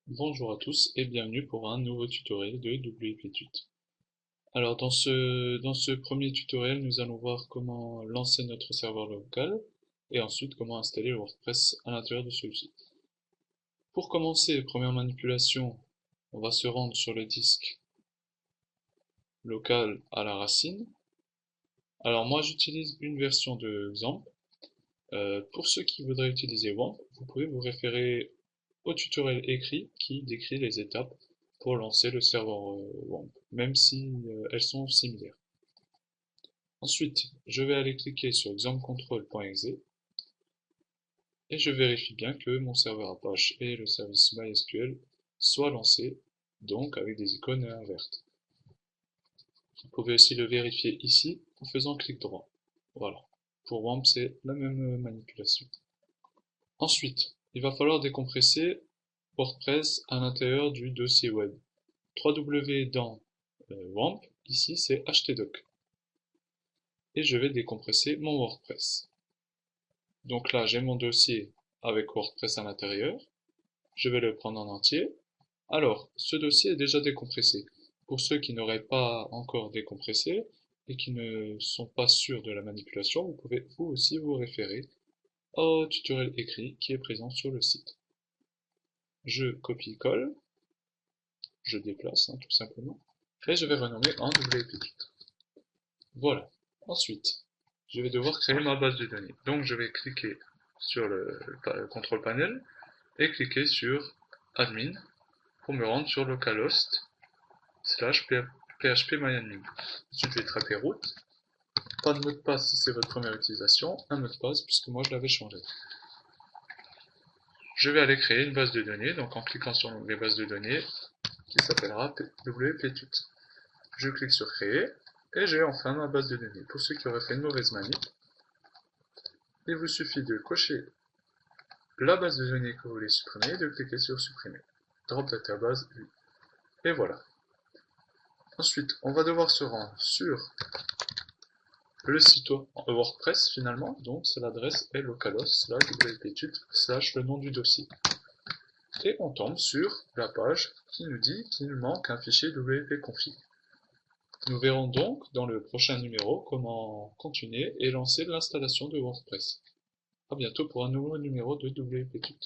Bonjour à tous et bienvenue pour un nouveau tutoriel de WPTut. Alors dans ce premier tutoriel, nous allons voir comment lancer notre serveur local et ensuite comment installer le WordPress à l'intérieur de celui-ci. Pour commencer, première manipulation, on va se rendre sur le disque local à la racine. Alors moi j'utilise une version de XAMPP. Pour ceux qui voudraient utiliser WAMP, vous pouvez vous référer au tutoriel écrit qui décrit les étapes pour lancer le serveur WAMP, même si elles sont similaires. Ensuite, je vais aller cliquer sur examcontrol.exe et je vérifie bien que mon serveur Apache et le service MySQL soient lancés, donc avec des icônes vertes. Vous pouvez aussi le vérifier ici en faisant clic droit. Voilà. Pour WAMP, c'est la même manipulation. Ensuite, il va falloir décompresser WordPress à l'intérieur du dossier web. www dans WAMP, ici c'est htdoc. Et je vais décompresser mon WordPress. Donc là, j'ai mon dossier avec WordPress à l'intérieur. Je vais le prendre en entier. Alors, ce dossier est déjà décompressé. Pour ceux qui n'auraient pas encore décompressé et qui ne sont pas sûrs de la manipulation, vous pouvez vous aussi vous référer au tutoriel écrit qui est présent sur le site. Je copie-colle, je déplace tout simplement, et je vais renommer en WPTut. Voilà. Ensuite, je vais devoir créer ma base de données. Donc je vais cliquer sur le contrôle panel et cliquer sur admin pour me rendre sur localhost slash phpMyAdmin. Ensuite je vais taper root. Pas de mot de passe si c'est votre première utilisation, un mot de passe puisque moi je l'avais changé. Je vais aller créer une base de données, donc en cliquant sur l'onglet base de données qui s'appellera WPTut. Je clique sur créer et j'ai enfin ma base de données. Pour ceux qui auraient fait une mauvaise manip, il vous suffit de cocher la base de données que vous voulez supprimer et de cliquer sur supprimer. Drop database vue. Et voilà. Ensuite, on va devoir se rendre sur le site WordPress finalement, donc c'est l'adresse est localhost/wptut/ le nom du dossier. Et on tombe sur la page qui nous dit qu'il manque un fichier wp-config. Nous verrons donc dans le prochain numéro comment continuer et lancer l'installation de WordPress. A bientôt pour un nouveau numéro de WPTut.